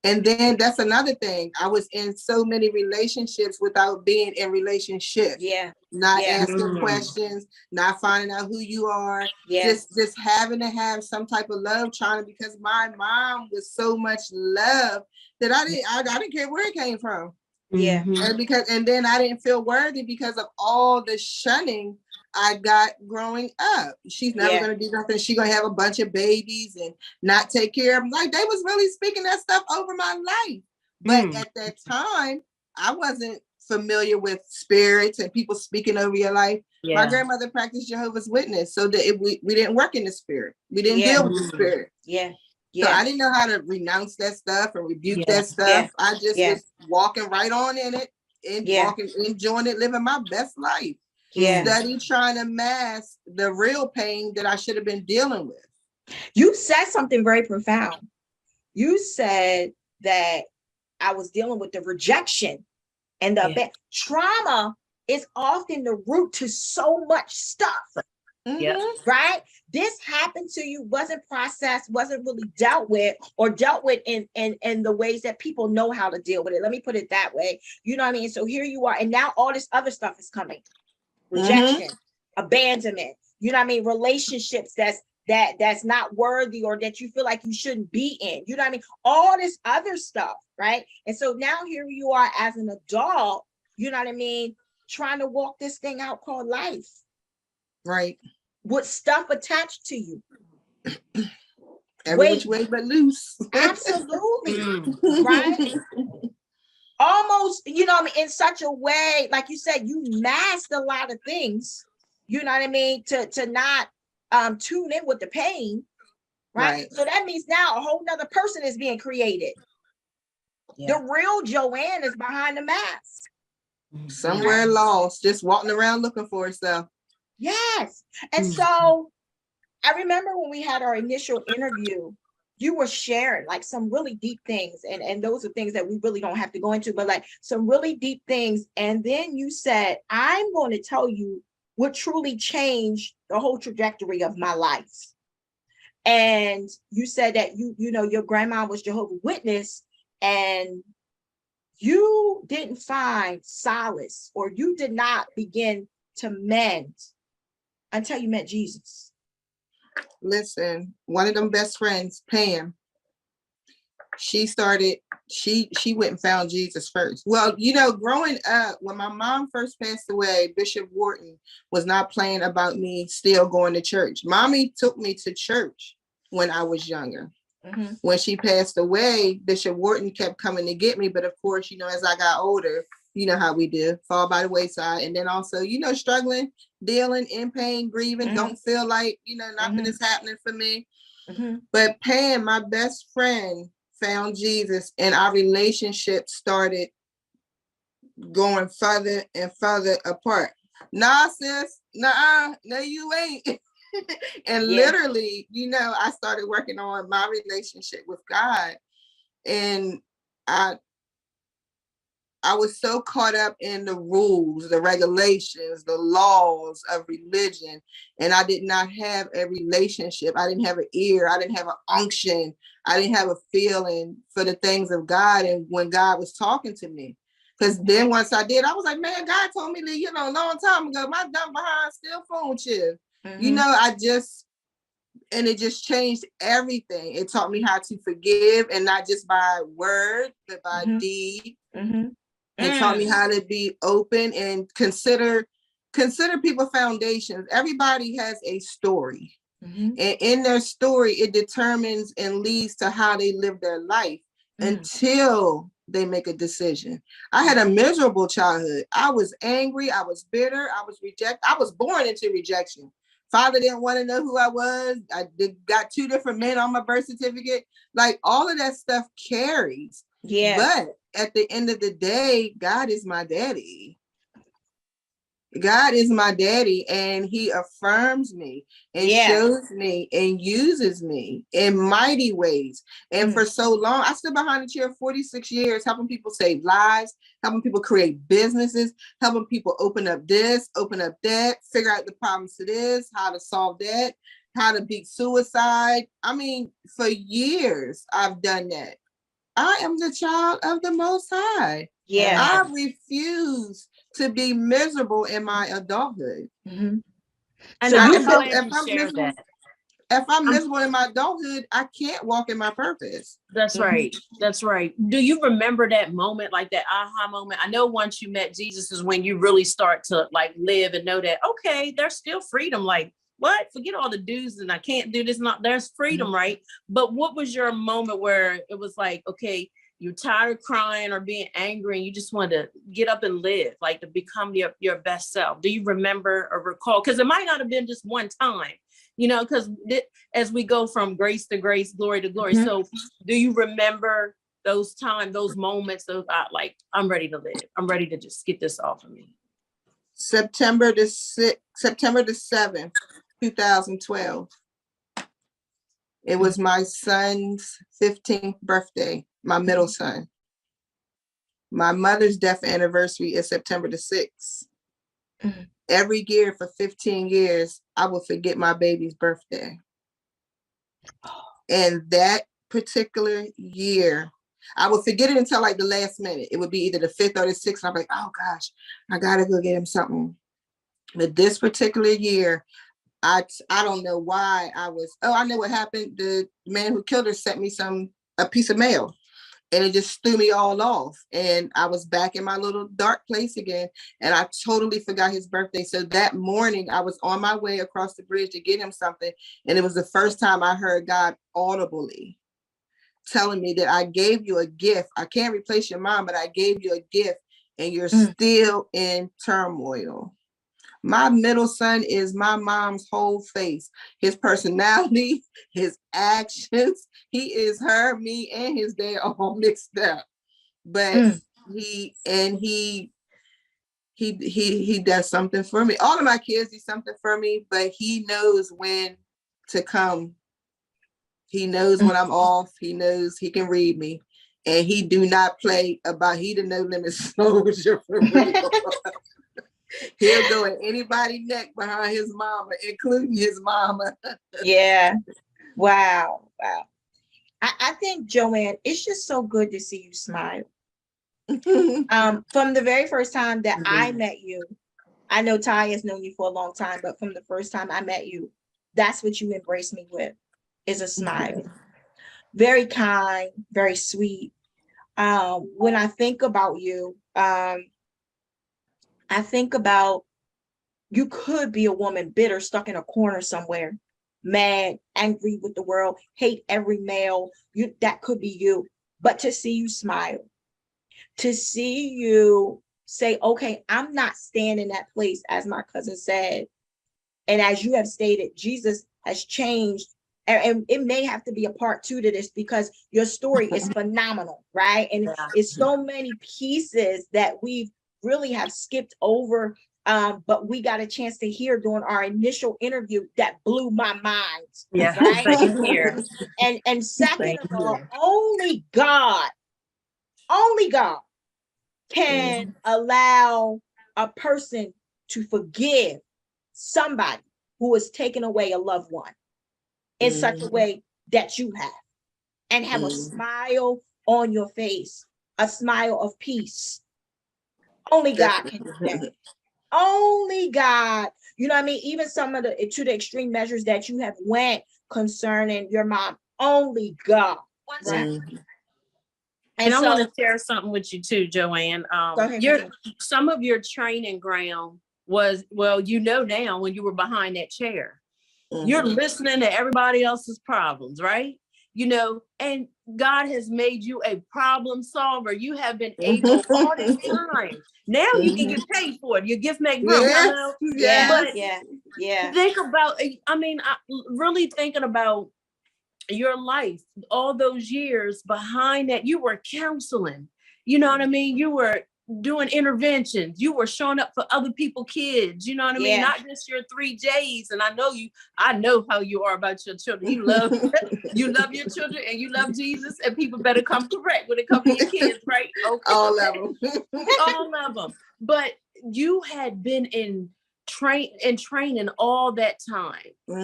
And then that's another thing. I was in so many relationships without being in relationships. Not asking questions, not finding out who you are. Just having to have some type of love because my mom was so much love that I didn't care where it came from. And then I didn't feel worthy because of all the shunning I got growing up. She's never going to do nothing. She's going to have a bunch of babies and not take care of them. Like, they was really speaking that stuff over my life. But at that time, I wasn't familiar with spirits and people speaking over your life. My grandmother practiced Jehovah's Witness, so that we didn't work in the spirit. We didn't deal with the spirit. So I didn't know how to renounce that stuff and rebuke that stuff. I just was walking right on in it and walking, enjoying it, living my best life. Study trying to mask the real pain that I should have been dealing with. You said something very profound. You said that I was dealing with the rejection and the trauma is often the root to so much stuff. Yeah. Right? This happened to you, wasn't processed, wasn't really dealt with, or dealt with in the ways that people know how to deal with it. Let me put it that way. You know what I mean? So here you are, and now all this other stuff is coming. Rejection, abandonment, you know what I mean? Relationships that's not worthy, or that you feel like you shouldn't be in. You know what I mean? All this other stuff, right? And so now here you are as an adult, you know what I mean, trying to walk this thing out called life. Right. With stuff attached to you. Every which way but loose. Absolutely. Right? Almost, you know what I mean, in such a way, like you said, you masked a lot of things, you know what I mean, to not tune in with the pain. Right? So that means now a whole nother person is being created. Yeah. The real Joanne is behind the mask. Somewhere lost, just walking around looking for herself. Yes. And so I remember when we had our initial interview, you were sharing like some really deep things. And those are things that we really don't have to go into, but like some really deep things. And then you said, I'm going to tell you what truly changed the whole trajectory of my life. And you said that you know, your grandma was Jehovah's Witness, and you didn't find solace, or you did not begin to mend until you met Jesus. Listen, one of them best friends, Pam, she went and found Jesus first. Well, you know, growing up, when my mom first passed away, Bishop Wharton was not playing about me still going to church. Mommy took me to church when I was younger. When she passed away, Bishop Wharton kept coming to get me. But of course, you know, as I got older, you know how we do, fall by the wayside. And then also, you know, struggling, dealing, in pain, grieving, don't feel like, you know, nothing is happening for me. But Pam, my best friend, found Jesus, and our relationship started going further and further apart. Nah, sis, nah, no, you ain't. And literally, you know, I started working on my relationship with God, and I was so caught up in the rules, the regulations, the laws of religion, and I did not have a relationship. I didn't have an ear. I didn't have an unction. I didn't have a feeling for the things of God, and when God was talking to me. Because then once I did, I was like, man, God told me that, you know, a long time ago, my dumb behind still phone chill. You know, and it just changed everything. It taught me how to forgive, and not just by word, but by deed. It taught me how to be open and consider people foundations. Everybody has a story. And in their story, it determines and leads to how they live their life until they make a decision. I had a miserable childhood. I was angry. I was bitter. I was rejected. I was born into rejection. Father didn't want to know who I was. Got 2 different men on my birth certificate. Like, all of that stuff carries. Yeah. But at the end of the day, God is my daddy. God is my daddy, and he affirms me and shows me and uses me in mighty ways. And for so long, I stood behind the chair 46 years, helping people save lives, helping people create businesses, helping people open up this, open up that, figure out the problems to this, how to solve that, how to beat suicide. I mean, for years, I've done that. I am the child of the Most High. Yeah. I refuse to be miserable in my adulthood. And so if I'm miserable in my adulthood, I can't walk in my purpose. That's right. That's right. Do you remember that moment, like that aha moment? I know once you met Jesus is when you really start to like live and know that, okay, there's still freedom. Like, what? Forget all the do's and I can't do this. Not there's freedom, right? But what was your moment where it was like, okay, you're tired of crying or being angry and you just want to get up and live, like to become your best self? Do you remember or recall? Because it might not have been just one time, you know, because as we go from grace to grace, glory to glory. So do you remember those times, those moments of like, I'm ready to live. I'm ready to just get this off of me. September the 7th, 2012. It was my son's 15th birthday, my middle son. My mother's death anniversary is September the 6th. Mhm. Every year for 15 years, I would forget my baby's birthday. And that particular year, I would forget it until like the last minute. It would be either the 5th or the 6th. And I'm like, oh gosh, I gotta go get him something. But this particular year, I don't know why I know what happened. The man who killed her sent me a piece of mail, and it just threw me all off. And I was back in my little dark place again, and I totally forgot his birthday. So that morning I was on my way across the bridge to get him something. And it was the first time I heard God audibly telling me that I gave you a gift. I can't replace your mom, but I gave you a gift, and you're still in turmoil. My middle son is my mom's whole face, his personality, his actions. He is her, me, and his dad all mixed up. But he does something for me. All of my kids do something for me, but he knows when to come. He knows when I'm off. He knows he can read me. And he do not play about, he the no limit soldier for real. He'll go at anybody's neck behind his mama, including his mama. Yeah. Wow. I think, Joanne, it's just so good to see you smile. From the very first time that I met you, I know Ty has known you for a long time, but from the first time I met you, that's what you embraced me with, is a smile. Very kind, very sweet. When I think about you, I think about, you could be a woman bitter, stuck in a corner somewhere, mad, angry with the world, hate every male. That could be you. But to see you smile, to see you say, okay, I'm not staying in that place, as my cousin said. And as you have stated, Jesus has changed. And it may have to be a part 2 to this, because your story is phenomenal, right? And it's so many pieces that we really have skipped over, but we got a chance to hear during our initial interview that blew my mind. Yeah, right? same here. And second of all, here. only God can allow a person to forgive somebody who has taken away a loved one in such a way that you have a smile on your face, a smile of peace. Only God can do that. Only God. You know what I mean? Even some of to the extreme measures that you have went concerning your mom, only God. Right. And I want to share something with you too, Joanne. Go ahead. Some of your training ground was, well, now when you were behind that chair, you're listening to everybody else's problems, right? And God has made you a problem solver. You have been able all this time. Now you can get paid for it. Your gift make room. Yeah. Think about, really thinking about your life, all those years behind that. You were counseling, you know what I mean? You were doing interventions. You were showing up for other people's kids, you know what I mean? Not just your 3 J's. And I know how you are about your children. You love your children, and you love Jesus, and people better come correct when it comes to your kids, right? Okay. All of them. But you had been in training all that time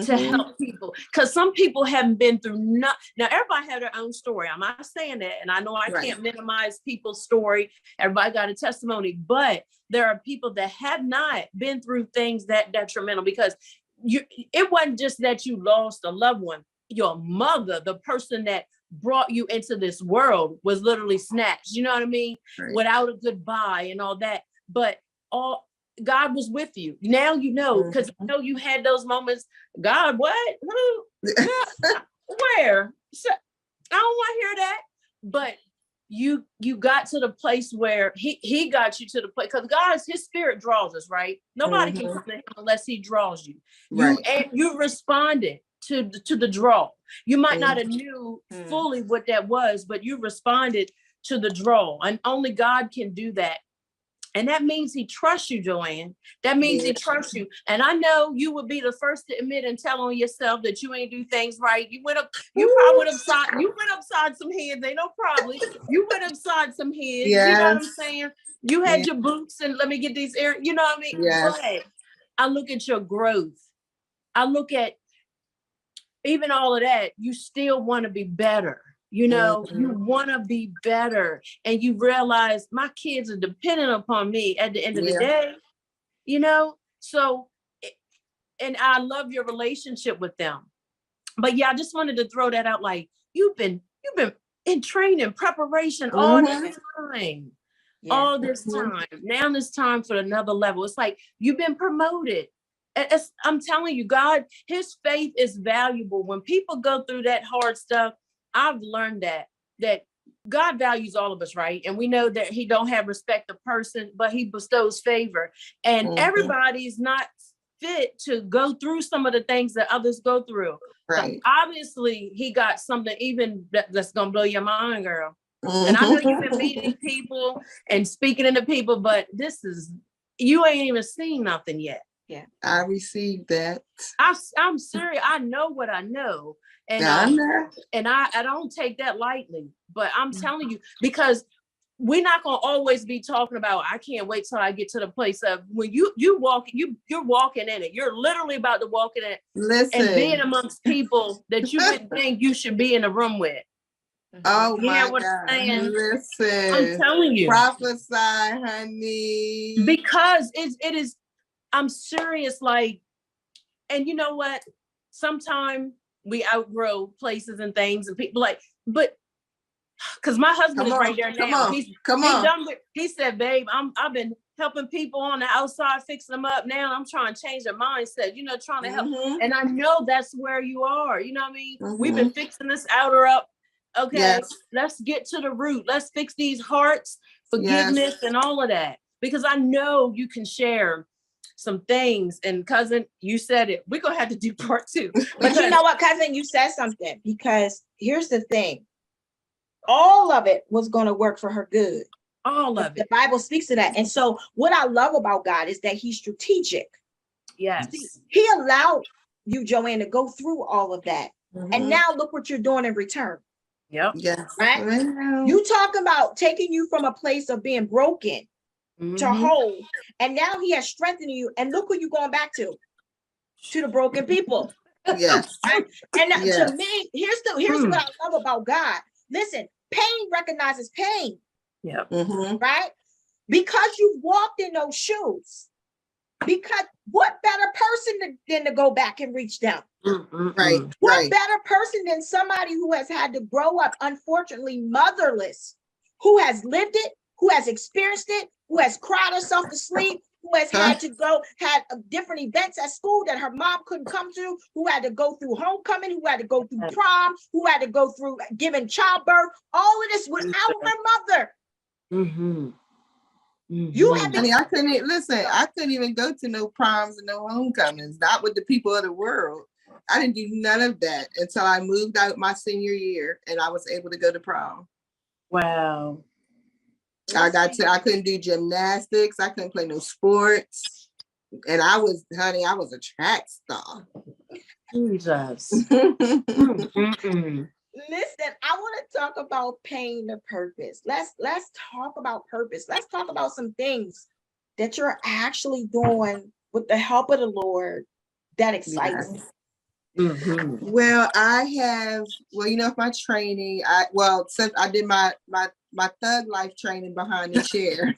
to help people, because some people haven't been through now everybody had their own story. I'm not saying that, and I know I can't minimize people's story. Everybody got a testimony, but there are people that have not been through things that detrimental, because it wasn't just that you lost a loved one. Your mother, the person that brought you into this world, was literally snatched, you know what I mean? Without a goodbye and all that. But God was with you. Now you know, because I know you had those moments. God, what? Who? Where? So, I don't want to hear that. But you got to the place where he got you to the place, because his spirit draws us, right? Nobody can come to him unless he draws you. And you responded to the draw. You might not have knew fully what that was, but you responded to the draw. And only God can do that. And that means he trusts you, Joanne. That means he trusts you. And I know you would be the first to admit and tell on yourself that you ain't do things right. You probably went upside some heads. Ain't no probably. You went upside some heads. Yes. You know what I'm saying? You had your boots and let me get these air, you know what I mean? Yes. But I look at your growth. I look at even all of that, you still want to be better. You know, you want to be better, and you realize my kids are dependent upon me at the end of the day, you know? So, and I love your relationship with them. But yeah, I just wanted to throw that out. Like you've been in training, preparation all this time, all this time. Now it's time for another level. It's like you've been promoted. I'm telling you, God, his faith is valuable. When people go through that hard stuff, I've learned that God values all of us, right? And we know that he don't have respect of person, but he bestows favor. And everybody's not fit to go through some of the things that others go through. Right. So obviously, he got something even that's going to blow your mind, girl. And I know you've been meeting people and speaking to people, but you ain't even seen nothing yet. Yeah, I received that. I'm serious. I know what I know. And I don't take that lightly, but I'm telling you, because we're not going to always be talking about, I can't wait till I get to the place of when you're walking in it. You're literally about to walk in it. Listen. And being amongst people that you wouldn't think you should be in a room with. Oh my what God. I'm saying? Listen. I'm telling you. Prophesy, honey. Because it is, I'm serious, like, and you know what? Sometimes we outgrow places and things and people but because my husband is right there now. He said, babe, I've been helping people on the outside, fixing them up. Now I'm trying to change their mindset, trying to help. And I know that's where you are. You know what I mean? We've been fixing this outer up. Okay, let's get to the root. Let's fix these hearts, forgiveness, and all of that. Because I know you can share some things. And cousin, you said it. We're gonna have to do part 2. But you know what, cousin, you said something, because here's the thing. All of it was going to work for her good. All of it. The Bible speaks to that. And so what I love about God is that he's strategic. Yes. He allowed you, Joanne, to go through all of that. And now look what you're doing in return. Yep. Yes. Right? You talk about taking you from a place of being broken to whole. And now he has strengthened you. And look who you're going back to the broken people. Yes. Right? And to me, here's what I love about God. Listen, pain recognizes pain. Yeah. Right? Because you walked in those shoes. Because what better person than to go back and reach them? Right. What better person than somebody who has had to grow up, unfortunately, motherless, who has lived it, who has experienced it, who has cried herself to sleep, who has had different events at school that her mom couldn't come to, who had to go through homecoming, who had to go through prom, who had to go through giving childbirth, all of this without her mother. You had to, I couldn't even go to no proms and no homecomings, not with the people of the world. I didn't do none of that until I moved out my senior year and I was able to go to prom. Wow. I couldn't do gymnastics. I couldn't play no sports. And I was a track star. Jesus. Listen, I want to talk about pain to purpose. Let's talk about purpose. Let's talk about some things that you're actually doing with the help of the Lord that excites me. Well, my training, since I did my thug life training behind the chair.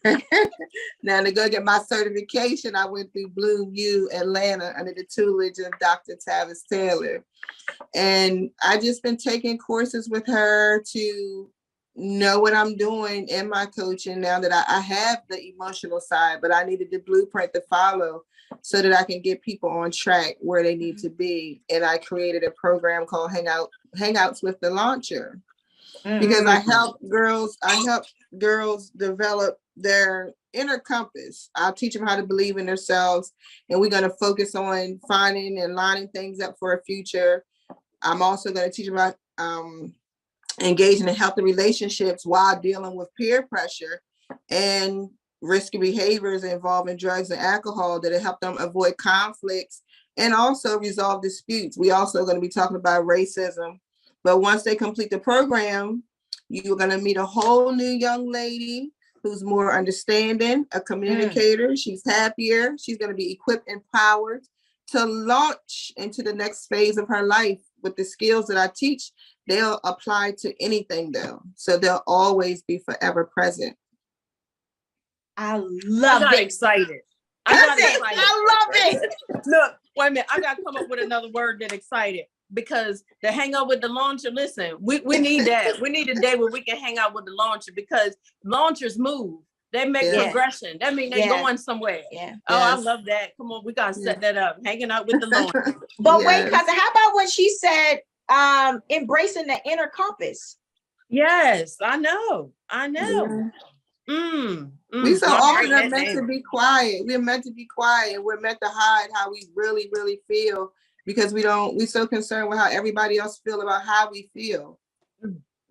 Now to go get my certification, I went through Bloom U Atlanta under the tutelage of Dr. Tavis Taylor. And I just been taking courses with her to know what I'm doing in my coaching now that I have the emotional side, but I needed the blueprint to follow so that I can get people on track where they need to be. And I created a program called Hangouts with the Launcher. Because I help girls develop their inner compass. I'll teach them how to believe in themselves, and we're going to focus on finding and lining things up for a future. I'm also going to teach them about engaging in healthy relationships while dealing with peer pressure and risky behaviors involving drugs and alcohol that'll help them avoid conflicts and also resolve disputes. We also going to be talking about racism. But once they complete the program, you're going to meet a whole new young lady who's more understanding, a communicator. She's happier. She's going to be equipped, empowered to launch into the next phase of her life with the skills that I teach. They'll apply to anything though. So they'll always be forever present. I I love got it. excited. I love it. Look, wait a minute. I got to come up with another word that excited, because to hang out with the launcher, listen, we need that. We need a day where we can hang out with the launcher, because launchers move. They make progression. That means they're going somewhere. Yeah. Oh, I love that. Come on, we got to set that up. Hanging out with the launcher. But wait, cousin, how about when she said embracing the inner compass? Yes, I know. Yeah. Mm, We so I'm often writing are that meant down. to be quiet. We're meant to be quiet, and we're meant to hide how we really, really feel, because we're so concerned with how everybody else feel about how we feel.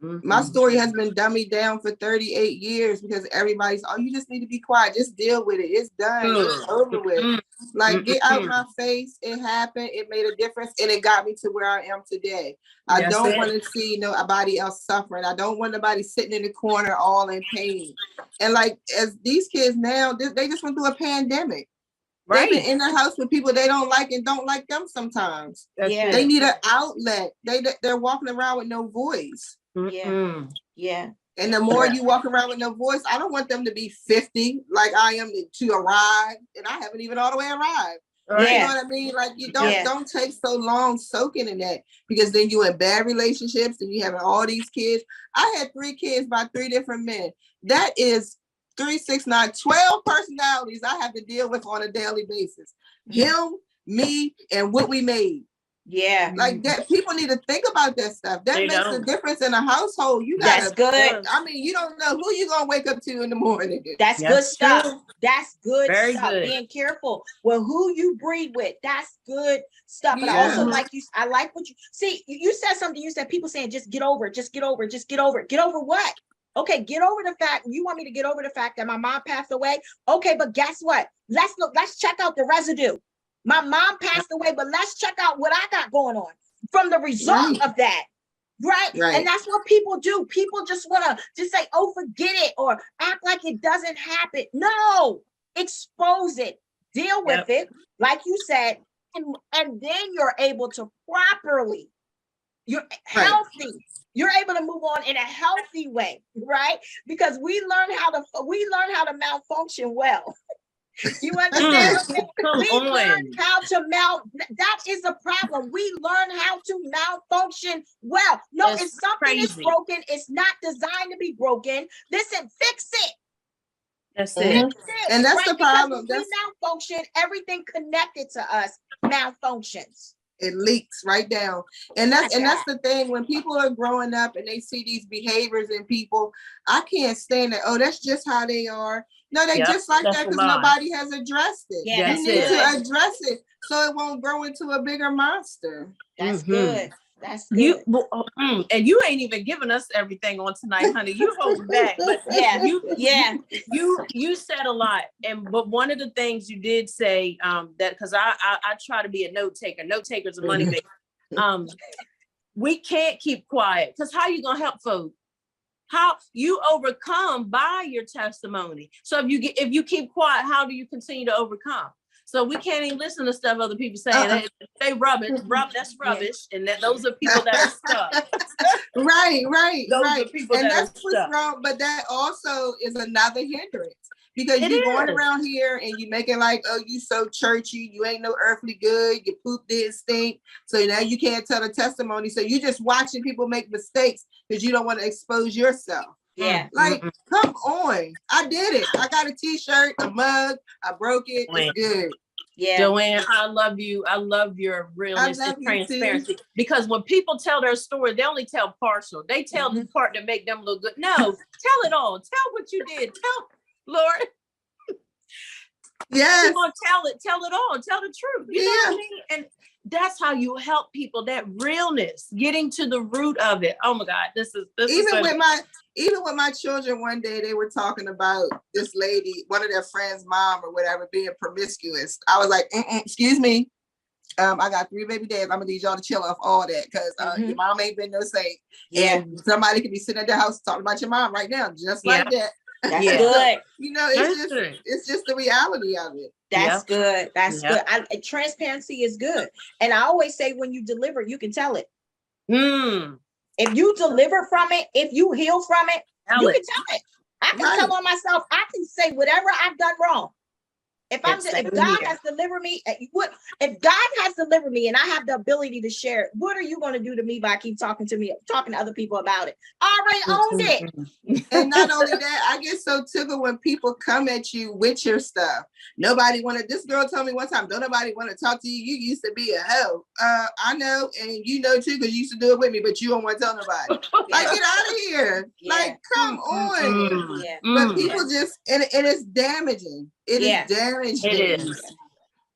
My story has been dummied down for 38 years because everybody's, oh, you just need to be quiet. Just deal with it. It's done. It's over with. Like, get out my face. It happened. It made a difference. And it got me to where I am today. I don't want to see nobody else suffering. I don't want nobody sitting in the corner all in pain. And like, as these kids now, they just went through a pandemic. They've been in the house with people they don't like and don't like them sometimes. They need an outlet. They're walking around with no voice. Yeah. And the more you walk around with no voice, I don't want them to be 50 like I am to arrive, and I haven't even all the way arrived. You know what I mean? Like, you don't take so long soaking in that, because then you're in bad relationships and you having all these kids. I had 3 kids by 3 different men. That is 3, 6, 9, 12 personalities I have to deal with on a daily basis. Him, me, and what we made. Yeah. Like that, people need to think about that stuff. That makes a difference in a household. You gotta, that's good. I mean, you don't know who you're gonna wake up to in the morning. That's good stuff. That's good Very stuff. good. Being careful with who you breed with. That's good stuff. But I also like you. I like what you see. You said something. You said people saying just get over it, just get over it, just get over it. Get over what? Okay, get over the fact. You want me to get over the fact that my mom passed away? Okay, but guess what? Let's look. Let's check out the residue. My mom passed away, but let's check out what I got going on from the result of that. Right? And that's what people do. People just want to just say, oh, forget it, or act like it doesn't happen. No, expose it, deal with it, like you said, and then you're able to properly, you're healthy. You're able to move on in a healthy way, right? Because we learn how to malfunction well. You understand? We learn how to that is a problem. We learn how to malfunction well. No, if something is broken, it's not designed to be broken. Listen, fix it. That's it. And that's the problem. Because we malfunction, everything connected to us malfunctions. It leaks right down. And that's the thing. When people are growing up and they see these behaviors in people, I can't stand it. Oh, that's just how they are. No, they just like that because nobody has addressed it. Yeah, you need to address it so it won't grow into a bigger monster. That's good. That's good. And you ain't even giving us everything on tonight, honey. You hold back. But you said a lot. But one of the things you did say, that because I try to be a note taker. Note takers are money makers. We can't keep quiet, because how you gonna help folks? How you overcome by your testimony. So if you keep quiet, how do you continue to overcome? So we can't even listen to stuff other people saying. They rubbish. That's rubbish. And those are people that are stuck. Right. Those are people and that that's are what's stuck. wrong. But that also is another hindrance. Because you're going around here and you make it like, oh, you so churchy, you ain't no earthly good, your poop did stink. So now you can't tell the testimony. So you're just watching people make mistakes because you don't want to expose yourself. Yeah. Like, come on. I did it. I got a t-shirt, a mug, I broke it. It's good. Yeah. Joanne, I love you. I love your realness and transparency. Because when people tell their story, they only tell partial. They tell the part that make them look good. No, tell it all. Tell what you did. Tell, Lord. Yes. You're gonna tell it all, tell the truth. You know what I mean? And that's how you help people, that realness, getting to the root of it. Oh my God, this is even with my children, one day they were talking about this lady, one of their friends' mom or whatever, being promiscuous. I was like, excuse me. I got 3 baby dads. I'm gonna need y'all to chill off all that because your mom ain't been no saint. Yeah. And somebody could be sitting at their house talking about your mom right now, just like that. That's good. You know, it's just the reality of it. That's good. That's good. Transparency is good. And I always say, when you deliver, you can tell it. If you deliver from it, if you heal from it, you can tell it. I can tell on myself. I can say whatever I've done wrong. If God has delivered me, if God has delivered me and I have the ability to share it, what are you going to do to me by keep talking to other people about it? I already owned it. And not only that, I get so tickled when people come at you with your stuff. This girl told me one time, don't nobody want to talk to you. You used to be a hoe. I know, and you know too, because you used to do it with me, but you don't want to tell nobody. Like, get out of here. Like, come on. But people just, and it's damaging. It is damaging. It is.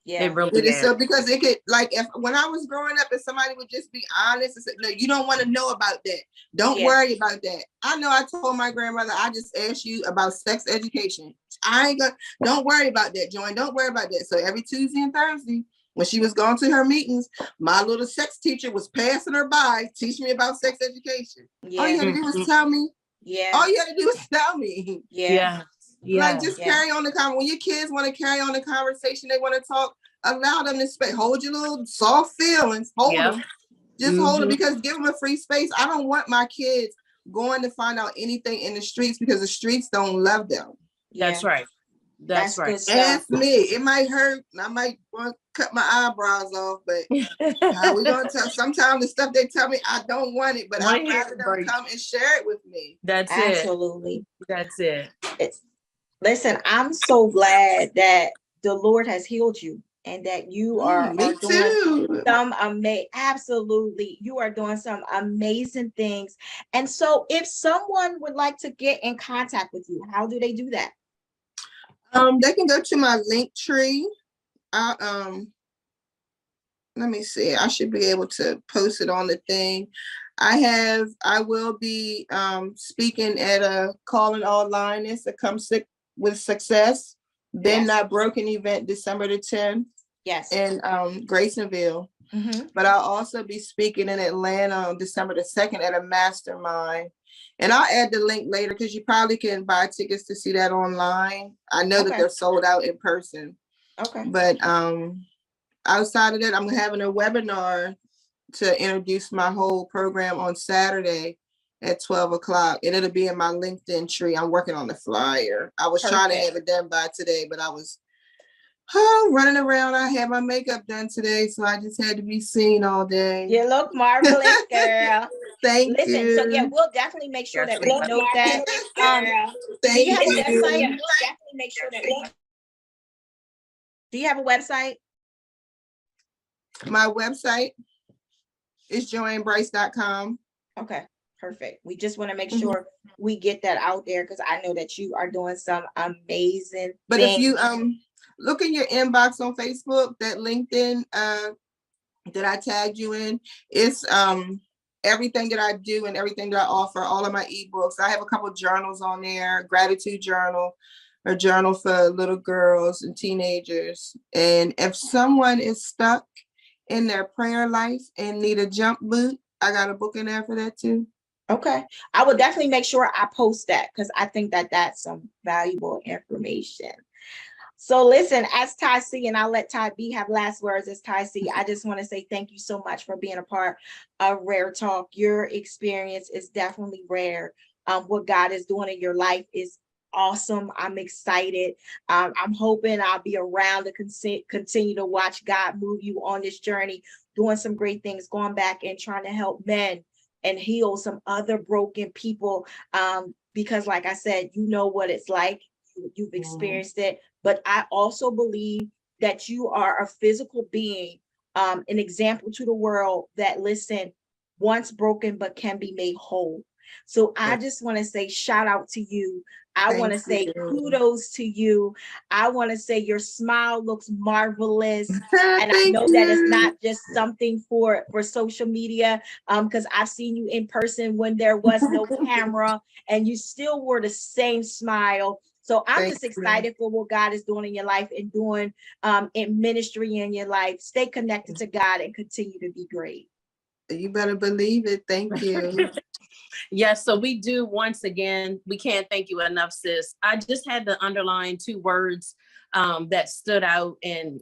Yeah, it really is. So because it could, like, when I was growing up, if somebody would just be honest and say, no, you don't want to know about that. Don't worry about that. I know I told my grandmother, I just asked you about sex education. Don't worry about that, Joy. Don't worry about that. So every Tuesday and Thursday, when she was going to her meetings, my little sex teacher was passing her by, teaching me about sex education. All you had to do was tell me. All you had to do was tell me. Like, just carry on the conversation. When your kids want to carry on the conversation, they want to talk, allow them to speak. Hold your little soft feelings. Hold them. Just hold them, because give them a free space. I don't want my kids going to find out anything in the streets, because the streets don't love them. That's right. That's right. Ask me. It might hurt. I might want to cut my eyebrows off, but we're going to tell. Sometimes the stuff they tell me, I don't want it, but I'd rather them come and share it with me. That's Absolutely. That's it. Listen, I'm so glad that the Lord has healed you and that you are doing some absolutely, you are doing some amazing things. And so if someone would like to get in contact with you, how do they do that? They can go to my link tree. Let me see. I should be able to post it on the thing. I will be speaking at a Calling All Lioness that comes with Success, Been Not Broken event, December the 10th. Yes. In Graysonville. But I'll also be speaking in Atlanta on December the 2nd at a mastermind. And I'll add the link later, because you probably can buy tickets to see that online. I know that they're sold out in person. But outside of that, I'm having a webinar to introduce my whole program on Saturday at 12 o'clock. And it'll be in my LinkedIn tree. I'm working on the flyer. I was trying to have it done by today, but I was running around. I had my makeup done today, so I just had to be seen all day. You look marvelous, girl. Thank you. So we'll definitely make sure that we know that. Thank you. Definitely make sure that Do you have a website? My website is joannebryce.com. Okay, perfect. We just want to make sure we get that out there, because I know that you are doing some amazing things. If you look in your inbox on Facebook, that LinkedIn that I tagged you in, it's everything that I do and everything that I offer, all of my ebooks. I have a couple of journals on there, gratitude journal, a journal for little girls and teenagers. And if someone is stuck in their prayer life and need a jump boot, I got a book in there for that too. Okay. I will definitely make sure I post that, because I think that that's some valuable information. So listen, as Ty C, and I'll let Ty B have last words as Ty C, I just want to say thank you so much for being a part of Rare Talk. Your experience is definitely rare. What God is doing in your life is awesome. I'm excited. I'm hoping I'll be around to continue to watch God move you on this journey, doing some great things, going back and trying to help men and heal some other broken people. Because like I said, you know what it's like. You've experienced it. But I also believe that you are a physical being, an example to the world that, listen, once broken, but can be made whole. So I just want to say shout out to you. I want to Thank say you. kudos to you. I want to say your smile looks marvelous. And I Thank know that it's you. not just something for social media, because I've seen you in person when there was no camera and you still wore the same smile. So I'm Thank just you. excited for what God is doing in your life and doing in ministry in your life. Stay connected to God and continue to be great. You better believe it. Thank you. Yes, so we do, once again, we can't thank you enough, sis. I just had to underline 2 words that stood out, and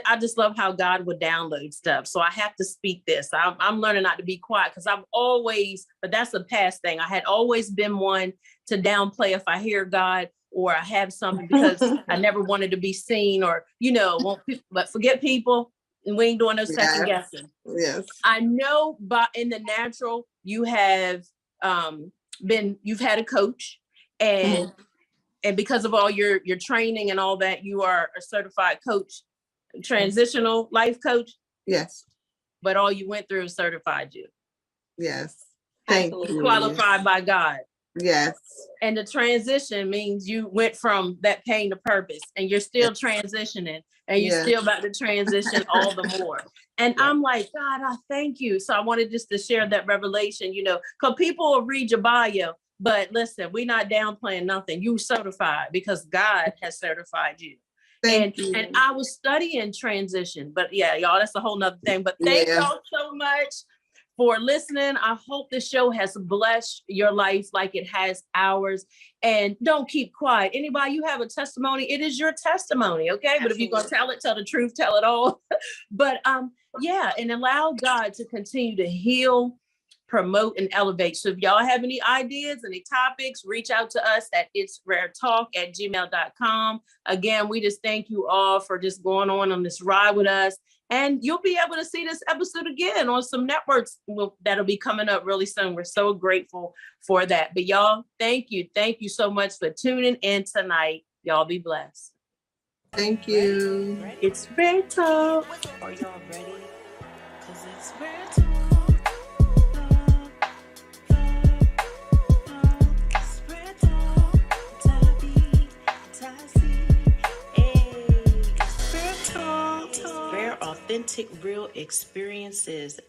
I just love how God would download stuff. So I have to speak this. I'm learning not to be quiet, because I've always, but that's a past thing. I had always been one to downplay if I hear God or I have something, because I never wanted to be seen, or, but forget people. And we ain't doing no second guessing. Yes. I know, but in the natural, you have you've had a coach, and because of all your training and all that, you are a certified coach, transitional life coach. Yes. But all you went through certified you. Yes. Thank you. Qualified by God. Yes. And the transition means you went from that pain to purpose, and you're still transitioning, and you're still about to transition all the more. And I'm like, God, I thank you. So I wanted just to share that revelation, because people will read your bio, but listen, we're not downplaying nothing. You certified because God has certified you. Thank you. And I was studying transition, but yeah, y'all, that's a whole nother thing. But thank y'all so much for listening. I hope this show has blessed your life like it has ours. And don't keep quiet. Anybody, you have a testimony, it is your testimony, okay? Absolutely. But if you're going to tell it, tell the truth, tell it all. But and allow God to continue to heal, promote, and elevate. So if y'all have any ideas, any topics, reach out to us at itsraretalk@gmail.com. Again, we just thank you all for just going on this ride with us. And you'll be able to see this episode again on some networks that'll be coming up really soon. We're so grateful for that. But y'all, thank you. Thank you so much for tuning in tonight. Y'all be blessed. Thank you. Ready? It's Rare Talk. Are y'all ready? Because it's Rare Talk. It's Rare Talk. Tabby, Tassie. Hey, it's Rare Talk. Rare, authentic, real experiences